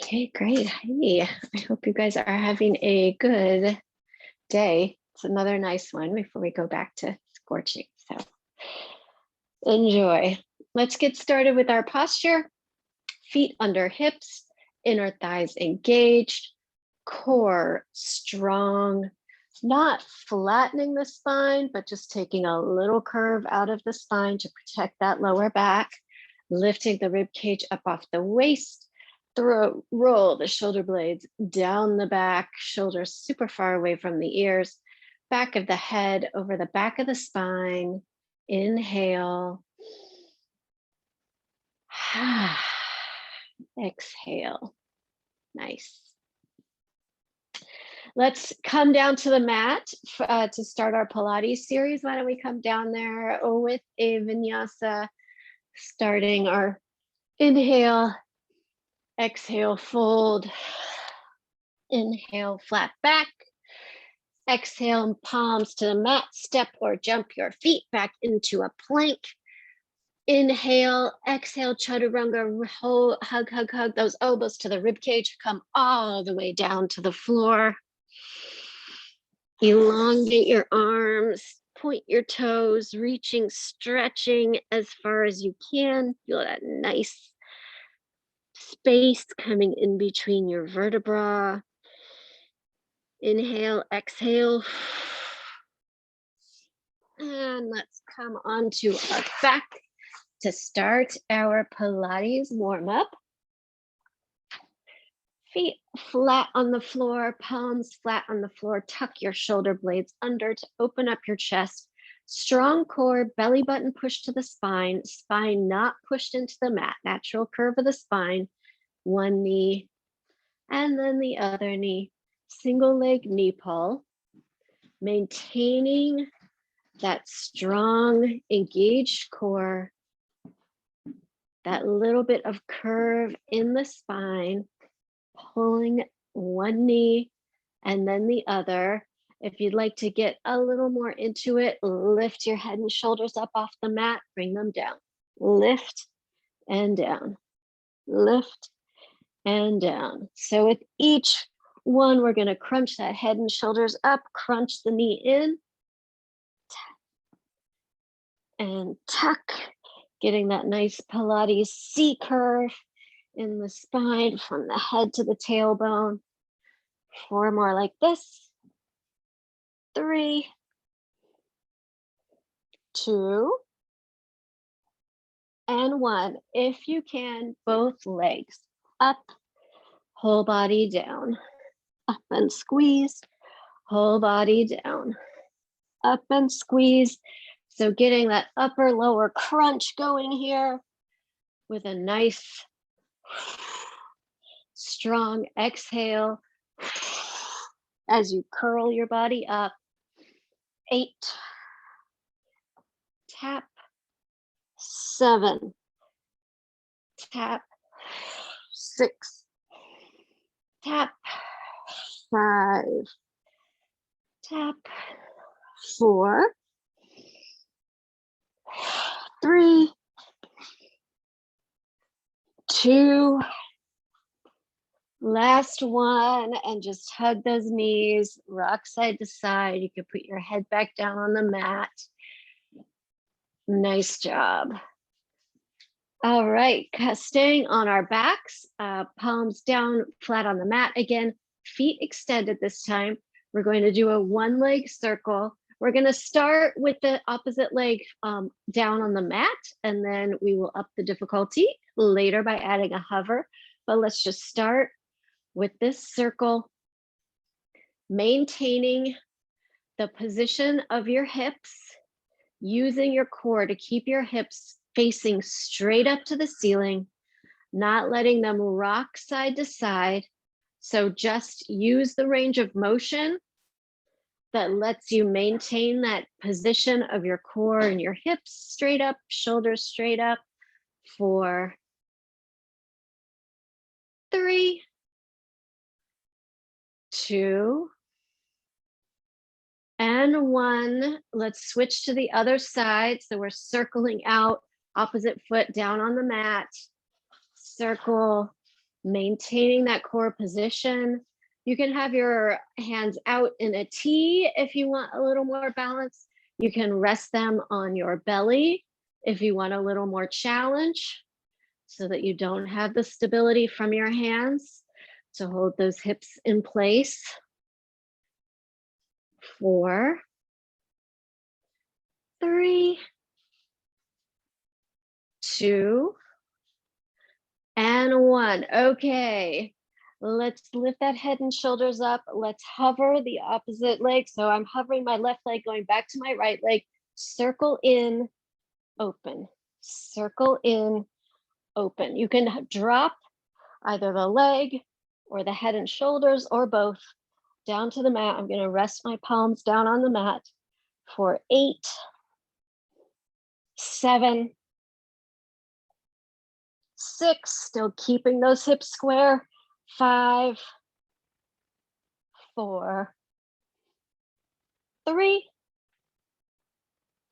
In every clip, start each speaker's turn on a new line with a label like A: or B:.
A: Okay, great. Hey, I hope you guys are having a good day. It's another nice one before we go back to scorching. So enjoy. Let's get started with our posture. Feet under hips, inner thighs engaged, core strong, not flattening the spine, but just taking a little curve out of the spine to protect that lower back, lifting the rib cage up off the waist, roll the shoulder blades down the back, shoulders super far away from the ears, back of the head over the back of the spine. Inhale. Exhale. Nice. Let's come down to the mat to start our Pilates series. Why don't we come down there with a vinyasa, starting our inhale, exhale, fold, inhale, flat back, exhale, palms to the mat, step or jump your feet back into a plank. Inhale, exhale, chaturanga, hug those elbows to the rib cage, come all the way down to the floor. Elongate your arms, point your toes, reaching, stretching as far as you can. Feel that nice space coming in between your vertebra. Inhale, exhale. And let's come onto our back to start our Pilates warm-up. Feet flat on the floor, palms flat on the floor. Tuck your shoulder blades under to open up your chest. Strong core, belly button pushed to the spine, spine not pushed into the mat. Natural curve of the spine. One knee and then the other knee. Single leg knee pull. Maintaining that strong, engaged core. That little bit of curve in the spine. Pulling one knee and then the other. If you'd like to get a little more into it, lift your head and shoulders up off the mat, bring them down. Lift and down, lift and down. So with each one, we're going to crunch that head and shoulders up, crunch the knee in, and tuck, getting that nice Pilates C curve in the spine from the head to the tailbone. 4 more like this. 3, 2, and 1. If you can, both legs up, whole body down, up and squeeze, whole body down, up and squeeze. So getting that upper lower crunch going here with a nice strong exhale as you curl your body up. 8, tap, 7, tap, 6, tap, 5, tap, 4, 3, 2, last one, and just hug those knees, rock side to side. You can put your head back down on the mat. Nice job. All right, staying on our backs, palms down, flat on the mat. Again, feet extended this time. We're going to do a one leg circle. We're going to start with the opposite leg down on the mat, and then we will up the difficulty later by adding a hover. But let's just start with this circle, maintaining the position of your hips, using your core to keep your hips facing straight up to the ceiling, not letting them rock side to side. So just use the range of motion that lets you maintain that position of your core and your hips straight up, shoulders straight up. 4, 3, 2, and 1. Let's switch to the other side. So we're circling out, opposite foot down on the mat. Circle, maintaining that core position. You can have your hands out in a T if you want a little more balance. You can rest them on your belly if you want a little more challenge, so that you don't have the stability from your hands to hold those hips in place. 4, 3, 2, and 1. Okay, let's lift that head and shoulders up. Let's hover the opposite leg. So I'm hovering my left leg, going back to my right leg. Circle in, open. Circle in, open. You can drop either the leg or the head and shoulders or both down to the mat. I'm going to rest my palms down on the mat for 8, 7, 6, still keeping those hips square. 5, 4, 3,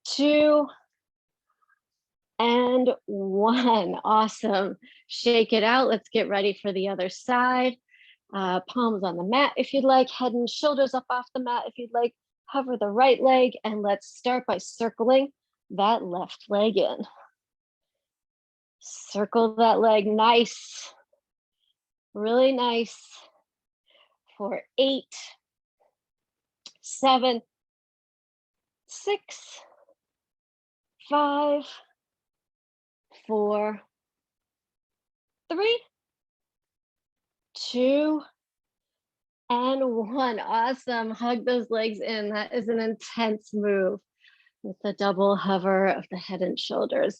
A: 2, and 1. Awesome. Shake it out. Let's get ready for the other side. Palms on the mat if you'd like, head and shoulders up off the mat if you'd like. Hover the right leg, and let's start by circling that left leg in. Circle that leg nice, really nice, for 8, 7, 6, 5, 4, 3, 2, and 1. Awesome. Hug those legs in. That is an intense move with the double hover of the head and shoulders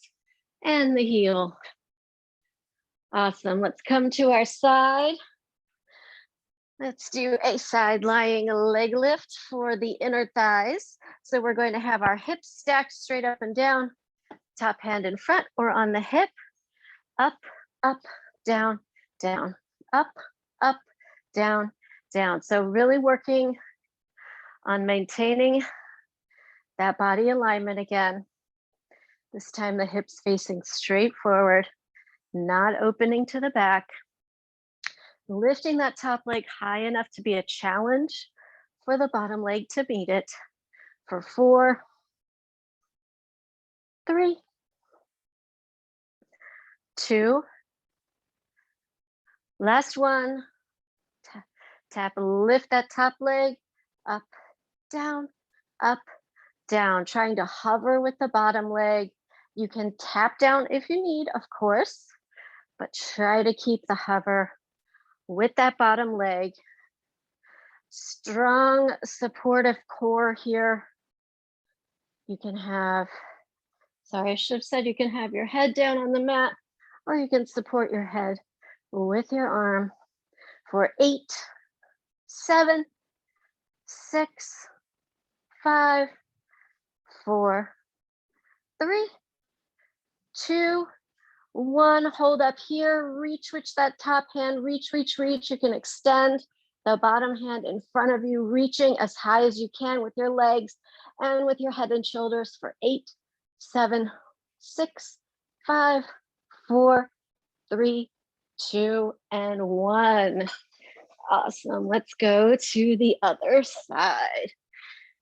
A: and the heel. Awesome. Let's come to our side. Let's do a side lying leg lift for the inner thighs. So we're going to have our hips stacked straight up and down, top hand in front or on the hip, up, up, down, down, up, up, down, down. So really working on maintaining that body alignment again. This time the hips facing straight forward, not opening to the back. Lifting that top leg high enough to be a challenge for the bottom leg to meet it. For 4, 3, 2, last one. Tap, lift that top leg, up, down, trying to hover with the bottom leg. You can tap down if you need, of course, but try to keep the hover with that bottom leg. Strong, supportive core here. You can have, sorry, I should have said you can have your head down on the mat, or you can support your head with your arm for 8, 7, 6, 5, 4, 3, 2, 1. Hold up here, reach that top hand, reach. You can extend the bottom hand in front of you, reaching as high as you can with your legs and with your head and shoulders for 8, 7, 6, 5, 4, 3, 2, and 1. Awesome. Let's go to the other side.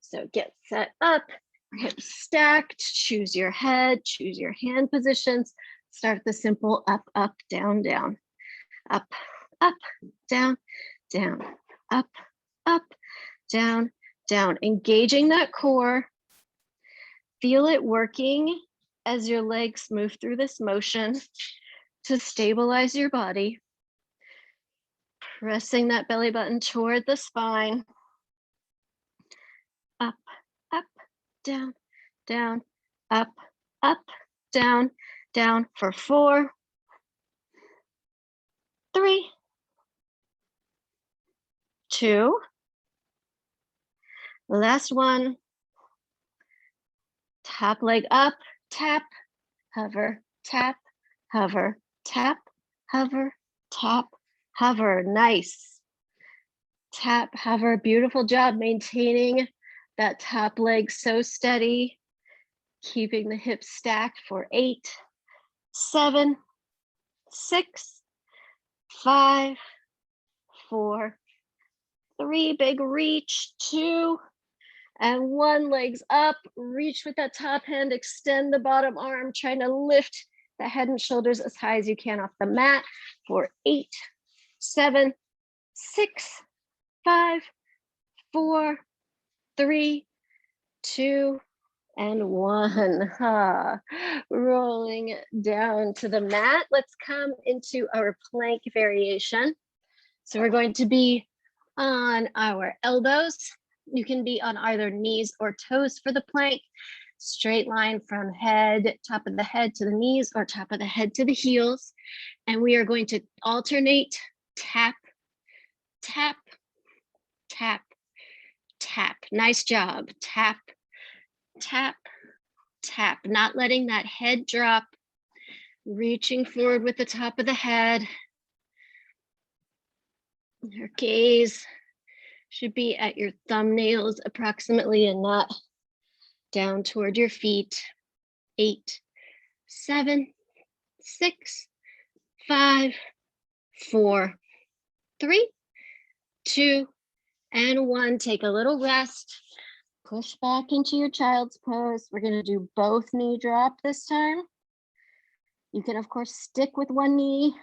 A: So get set up, hips stacked, choose your head, choose your hand positions. Start the simple up, up, down, down, up, up, down, down, up, up, down, down. Engaging that core. Feel it working as your legs move through this motion to stabilize your body. Pressing that belly button toward the spine. Up, up, down, down, up, down, down for 4, 3, 2. Last one. Top leg up, tap, hover, tap, hover, tap, hover, tap, hover. Nice. Tap, hover. Beautiful job maintaining that top leg so steady. Keeping the hips stacked for 8, 7, 6, 5, 4, 3, big reach, 2, and 1, legs up, reach with that top hand, extend the bottom arm, trying to lift the head and shoulders as high as you can off the mat for 8, 7, 6, 5, 4, 3, 2, and 1. Rolling down to the mat. Let's come into our plank variation. So we're going to be on our elbows. You can be on either knees or toes for the plank. Straight line from head, top of the head to the knees, or top of the head to the heels. And we are going to alternate tap, tap, tap, tap. Nice job. Tap, tap, tap. Not letting that head drop. Reaching forward with the top of the head. Your gaze should be at your thumbnails approximately and not down toward your feet. 8, 7, 6, 5, 4, 3, 2, and 1. Take a little rest. Push back into your child's pose. We're going to do both knee drop this time. You can, of course, stick with one knee.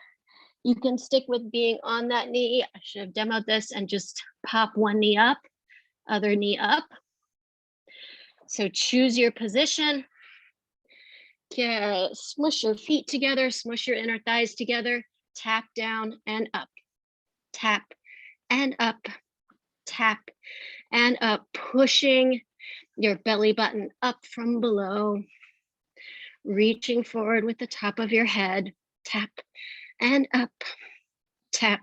A: You can stick with being on that knee. I should have demoed this and just pop one knee up, other knee up. So choose your position. Smush your feet together, smush your inner thighs together, tap down and up, tap and up, tap and up, pushing your belly button up from below, reaching forward with the top of your head, tap and up, tap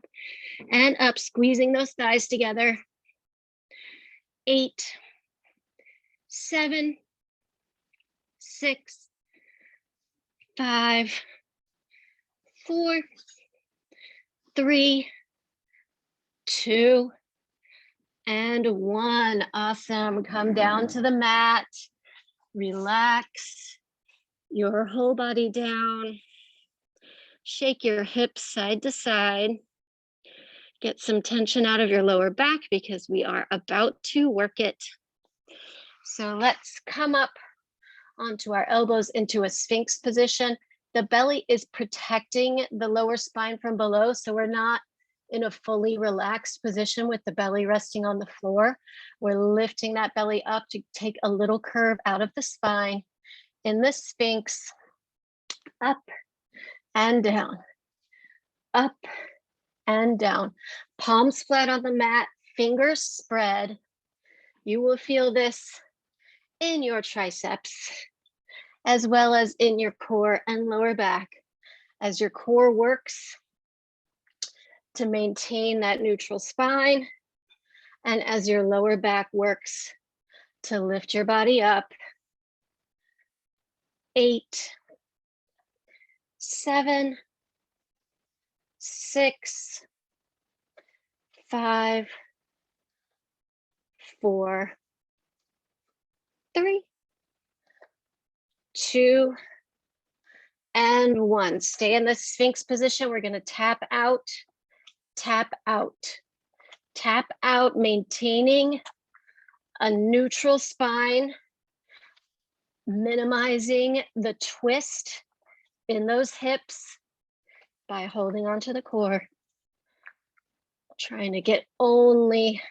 A: and up, squeezing those thighs together. 8, 7, 6, 5, 4, 3, 2, and 1. Awesome. Come down to the mat. Relax your whole body down. Shake your hips side to side. Get some tension out of your lower back because we are about to work it. So let's come up onto our elbows into a Sphinx position. The belly is protecting the lower spine from below, so we're not in a fully relaxed position with the belly resting on the floor. We're lifting that belly up to take a little curve out of the spine. In the Sphinx, up and down, up and down. Palms flat on the mat, fingers spread. You will feel this in your triceps, as well as in your core and lower back, as your core works to maintain that neutral spine, and as your lower back works to lift your body up. 8, 7, 6, 5, 4, 3, 2, and 1. Stay in the Sphinx position. We're going to tap out, tap out, tap out, maintaining a neutral spine, minimizing the twist in those hips by holding onto the core. Trying to get only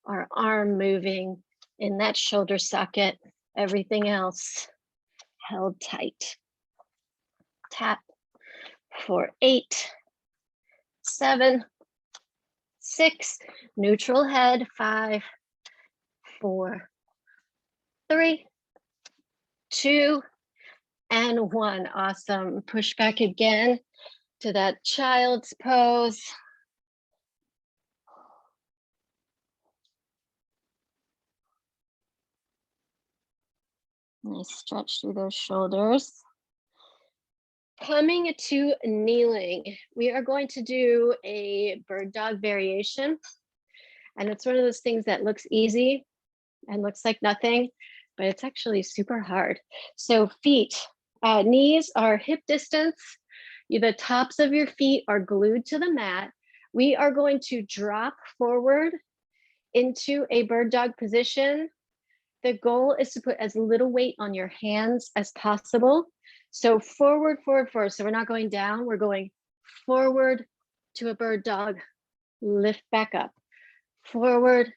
A: our arm moving in that shoulder socket, everything else held tight. Tap for 8, 7, 6, neutral head, 5, 4, 3, 2, and 1. Awesome. Push back again to that child's pose. Nice stretch through those shoulders. Coming to kneeling, we are going to do a bird dog variation. And it's one of those things that looks easy and looks like nothing, but it's actually super hard. So feet, knees are hip distance. The tops of your feet are glued to the mat. We are going to drop forward into a bird dog position. The goal is to put as little weight on your hands as possible. So forward, forward, forward. So we're not going down, we're going forward to a bird dog, lift back up, forward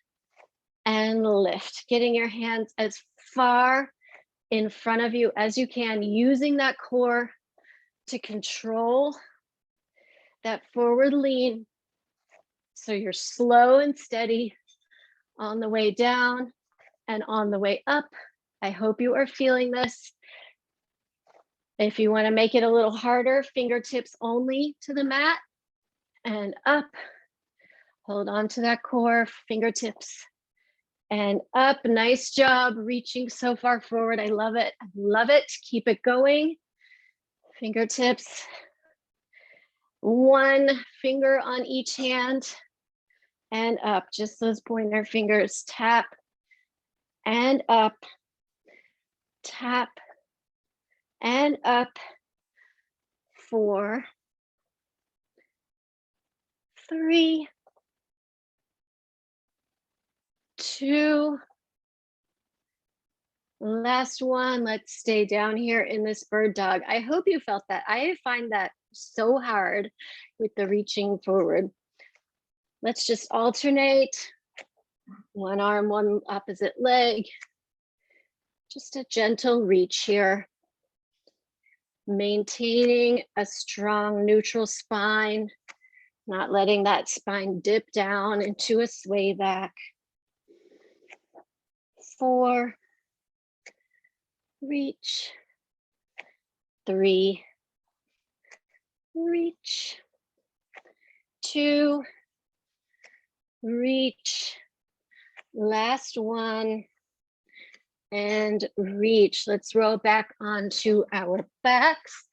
A: and lift, getting your hands as far in front of you as you can, using that core to control that forward lean. So you're slow and steady on the way down and on the way up. I hope you are feeling this. If you want to make it a little harder, fingertips only to the mat and up. Hold on to that core, fingertips and up. Nice job reaching so far forward. I love it. I love it. Keep it going. Fingertips. One finger on each hand and up. Just those pointer fingers. Tap and up. Tap and up. 4, 3, 2. Last one. Let's stay down here in this bird dog. I hope you felt that. I find that so hard with the reaching forward. Let's just alternate. One arm, one opposite leg. Just a gentle reach here. Maintaining a strong neutral spine, not letting that spine dip down into a sway back. 4, reach. 3, reach. 2, reach. Last one. And reach. Let's roll back onto our backs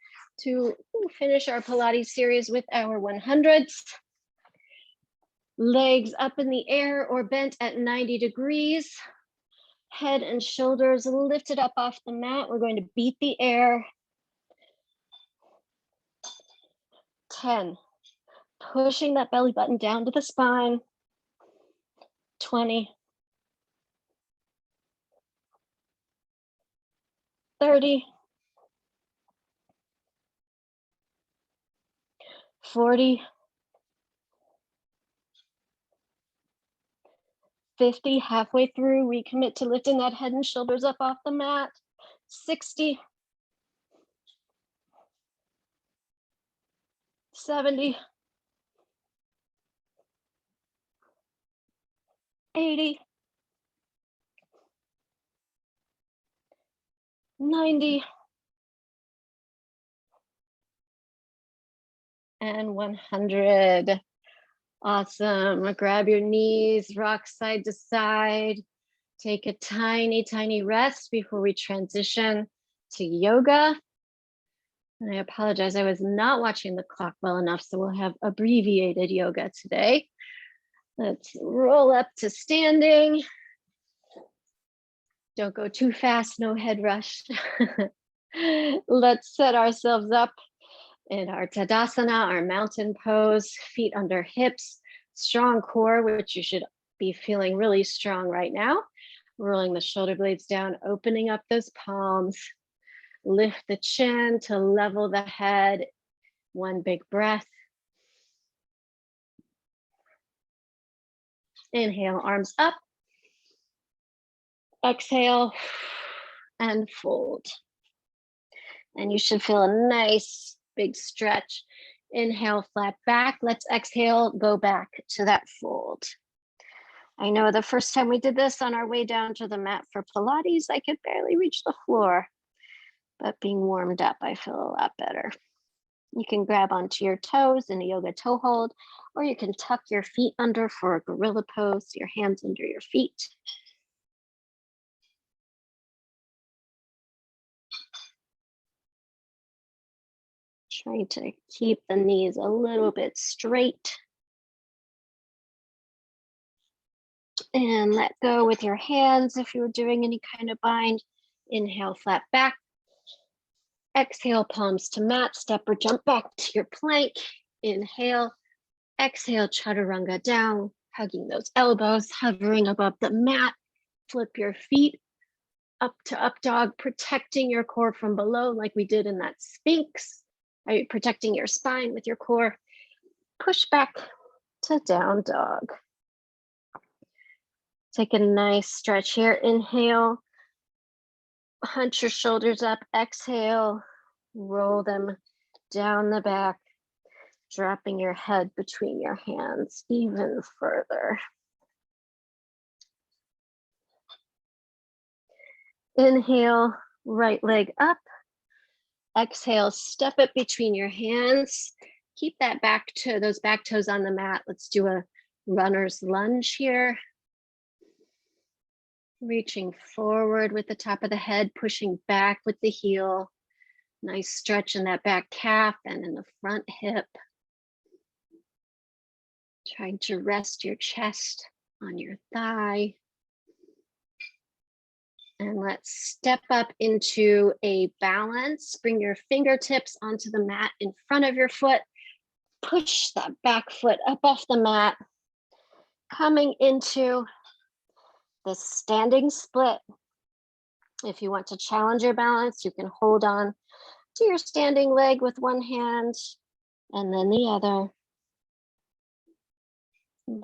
A: to finish our Pilates series with our 100s. Legs up in the air or bent at 90 degrees. Head and shoulders lifted up off the mat. We're going to beat the air. 10. Pushing that belly button down to the spine. 20. 30. 40. 50, halfway through, recommit to lifting that head and shoulders up off the mat. 60. 70. 80. 90. And 100. Awesome. Grab your knees, rock side to side. Take a tiny, tiny rest before we transition to yoga. And I apologize, I was not watching the clock well enough, so we'll have abbreviated yoga today. Let's roll up to standing. Don't go too fast, no head rush. Let's set ourselves up in our Tadasana, our mountain pose, feet under hips, strong core, which you should be feeling really strong right now. Rolling the shoulder blades down, opening up those palms. Lift the chin to level the head. One big breath. Inhale, arms up. Exhale and fold. And you should feel a nice big stretch. Inhale, flat back. Let's exhale, go back to that fold. I know the first time we did this on our way down to the mat for Pilates, I could barely reach the floor. But being warmed up, I feel a lot better. You can grab onto your toes in a yoga toe hold, or you can tuck your feet under for a gorilla pose, your hands under your feet. Trying to keep the knees a little bit straight. And let go with your hands if you were doing any kind of bind. Inhale, flat back. Exhale, palms to mat, step or jump back to your plank. Inhale, exhale, chaturanga down, hugging those elbows, hovering above the mat. Flip your feet up to up dog, protecting your core from below like we did in that Sphinx. Right? Protecting your spine with your core. Push back to down dog. Take a nice stretch here. Inhale, hunch your shoulders up. Exhale, roll them down the back, dropping your head between your hands even further. Inhale, right leg up. Exhale, step it between your hands. Keep that those back toes on the mat. Let's do a runner's lunge here. Reaching forward with the top of the head, pushing back with the heel. Nice stretch in that back calf and in the front hip. Trying to rest your chest on your thigh. And let's step up into a balance. Bring your fingertips onto the mat in front of your foot. Push that back foot up off the mat. Coming into the standing split. If you want to challenge your balance, you can hold on to your standing leg with one hand and then the other.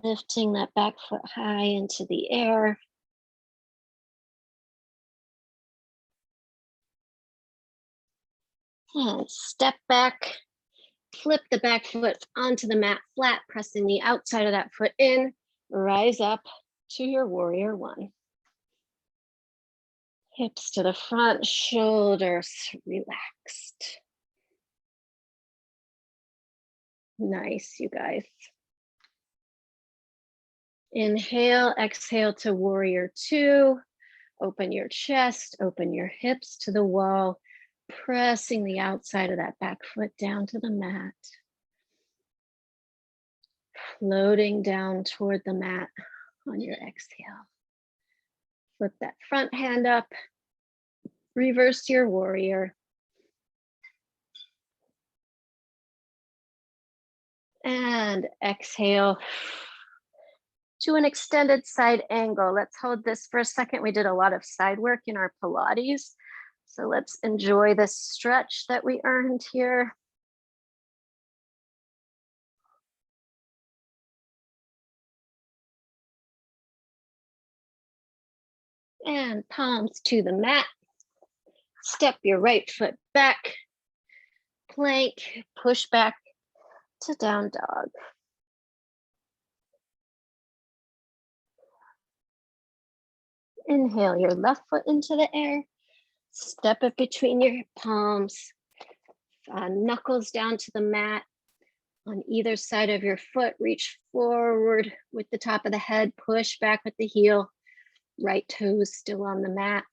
A: Lifting that back foot high into the air. And step back, flip the back foot onto the mat flat, pressing the outside of that foot in. Rise up to your warrior one. Hips to the front, shoulders relaxed. Nice, you guys. Inhale, exhale to warrior two. Open your chest, open your hips to the wall, pressing the outside of that back foot down to the mat. Floating down toward the mat on your exhale. Flip that front hand up, reverse your warrior. And exhale to an extended side angle. Let's hold this for a second. We did a lot of side work in our Pilates. So let's enjoy this stretch that we earned here. And palms to the mat. Step your right foot back. Plank, push back to down dog. Inhale your left foot into the air. Step it between your palms. Knuckles down to the mat. On either side of your foot, reach forward with the top of the head. Push back with the heel. Right toes still on the mat.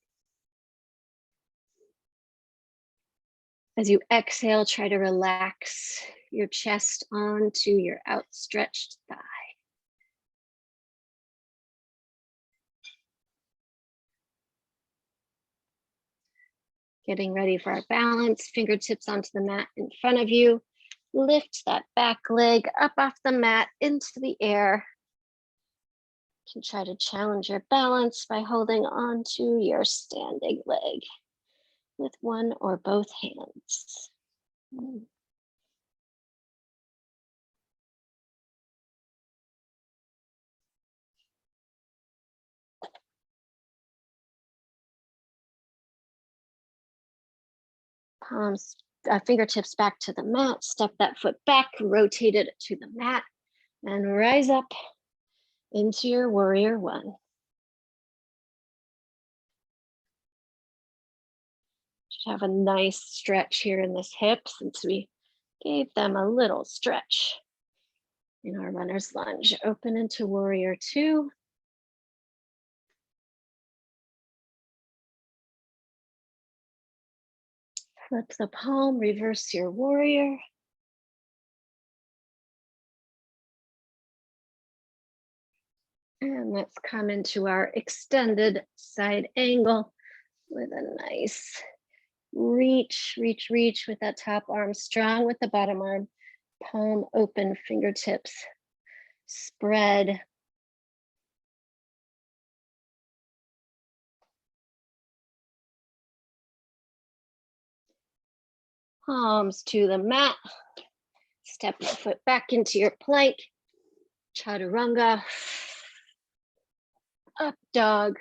A: As you exhale, try to relax your chest onto your outstretched thigh. Getting ready for our balance, fingertips onto the mat in front of you. Lift that back leg up off the mat into the air. You can try to challenge your balance by holding on to your standing leg with one or both hands. Palms, fingertips back to the mat, step that foot back, rotate it to the mat, and rise up into your warrior one. Should have a nice stretch here in this hip since we gave them a little stretch in our runner's lunge. Open into warrior two. Flip the palm, reverse your warrior. And let's come into our extended side angle with a nice Reach, reach, reach with that top arm, strong with the bottom arm, palm open, fingertips spread. Palms to the mat. Step your foot back into your plank. Chaturanga. Up dog.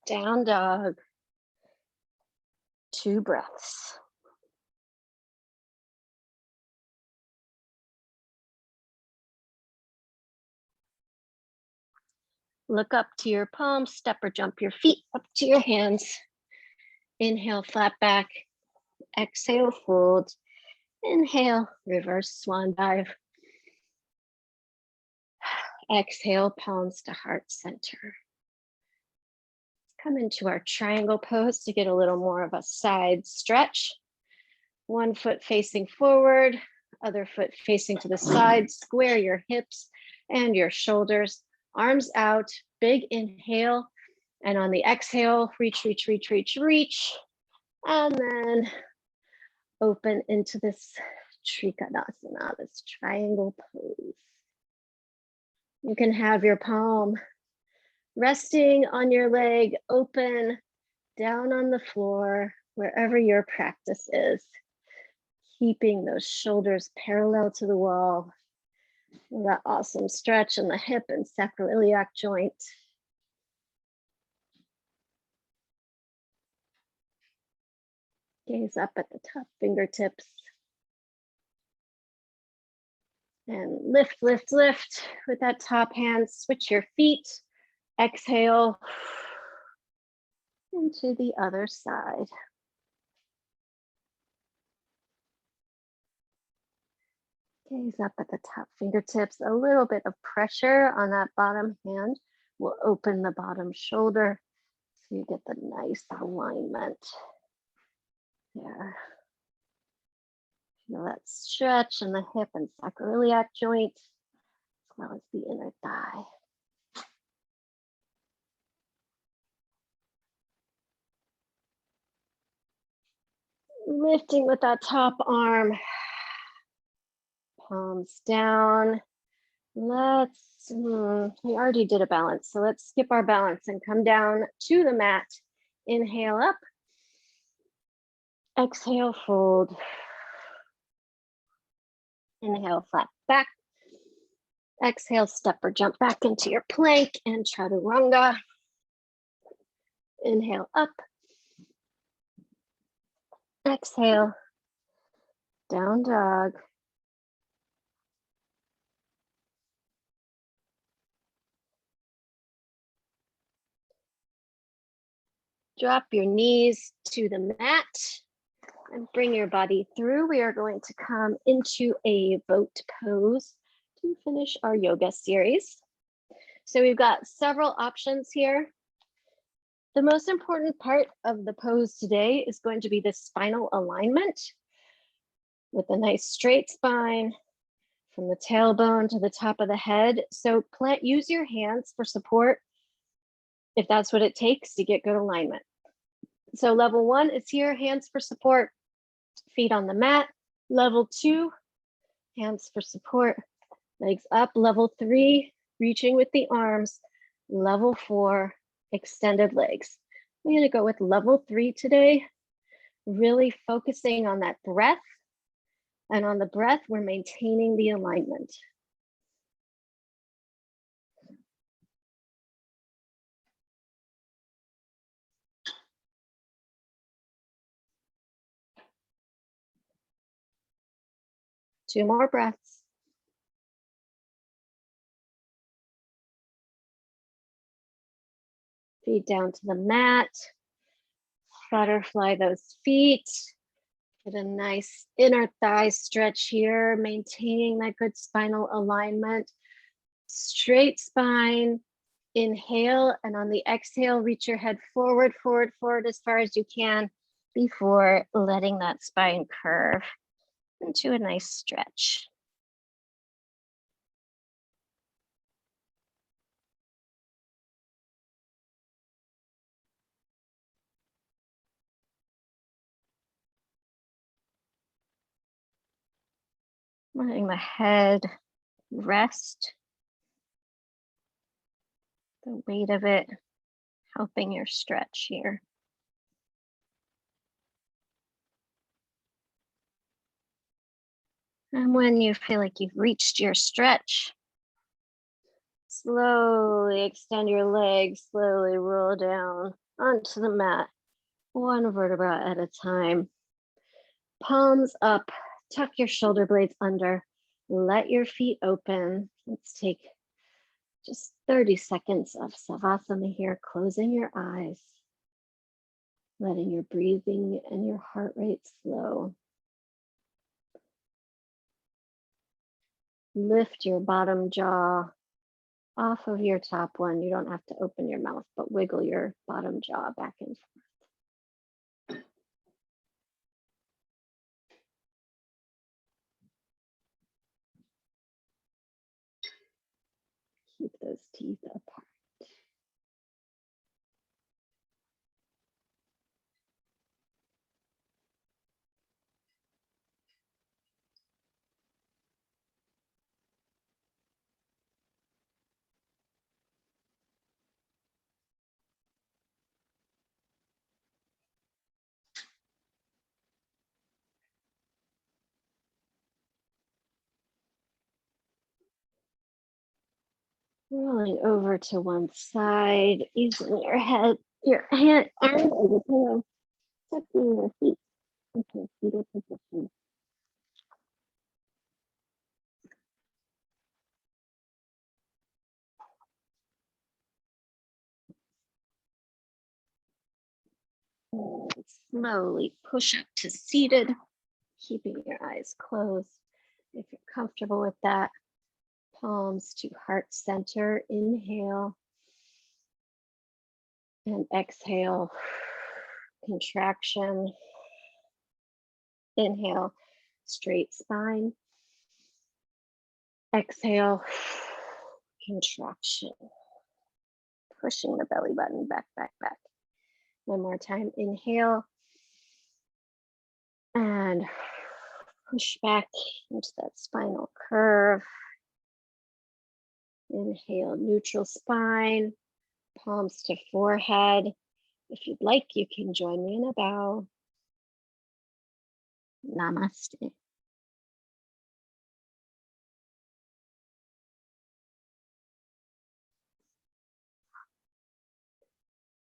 A: Down dog. 2 breaths. Look up to your palms, step or jump your feet up to your hands. Inhale, flat back. Exhale, fold. Inhale, reverse swan dive. Exhale, palms to heart center. Come into our triangle pose to get a little more of a side stretch. One foot facing forward, other foot facing to the side. Square your hips and your shoulders. Arms out, big inhale. And on the exhale, reach, reach, reach, reach, reach. And then open into this Trikonasana, this triangle pose. You can have your palm resting on your leg, open, down on the floor, wherever your practice is. Keeping those shoulders parallel to the wall. And that awesome stretch in the hip and sacroiliac joint. Gaze up at the top fingertips. And lift, lift, lift with that top hand. Switch your feet. Exhale into the other side. Gaze up at the top fingertips. A little bit of pressure on that bottom hand will open the bottom shoulder so you get the nice alignment there. Feel that stretch in the hip and sacroiliac joint, as well as the inner thigh. Lifting with that top arm, palms down. We already did a balance, so let's skip our balance and come down to the mat. Inhale up. Exhale, fold. Inhale, flat back. Exhale, step or jump back into your plank and chaturanga. Inhale up. Exhale, down dog. Drop your knees to the mat and bring your body through. We are going to come into a boat pose to finish our yoga series. So we've got several options here. The most important part of the pose today is going to be the spinal alignment with a nice straight spine from the tailbone to the top of the head. So use your hands for support if that's what it takes to get good alignment. So level 1 is here, hands for support, feet on the mat. Level 2, hands for support, legs up. Level 3, reaching with the arms. Level 4, extended legs. I'm going to go with level 3 today, really focusing on that breath. And on the breath, we're maintaining the alignment. Two more breaths. Feet down to the mat. Butterfly those feet. Get a nice inner thigh stretch here, maintaining that good spinal alignment. Straight spine. Inhale, and on the exhale, reach your head forward, forward, forward as far as you can before letting that spine curve into a nice stretch. Letting the head rest, the weight of it helping your stretch here. And when you feel like you've reached your stretch, slowly extend your legs, slowly roll down onto the mat, one vertebra at a time. Palms up, tuck your shoulder blades under, let your feet open. Let's take just 30 seconds of Savasana here, closing your eyes, letting your breathing and your heart rate slow. Lift your bottom jaw off of your top one. You don't have to open your mouth, but wiggle your bottom jaw back and forth. Keep those teeth apart. Rolling over to one side, using your head, your hand, arm as a pillow, tucking your feet into a fetal position. And slowly push up to seated, keeping your eyes closed. If you're comfortable with that, palms to heart center, inhale. And exhale, contraction. Inhale, straight spine. Exhale, contraction. Pushing the belly button back, back, back. One more time, inhale. And push back into that spinal curve. Inhale, neutral spine, palms to forehead. If you'd like, you can join me in a bow. Namaste.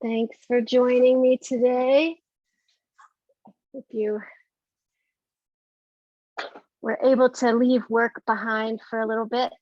A: Thanks for joining me today. If you were able to leave work behind for a little bit,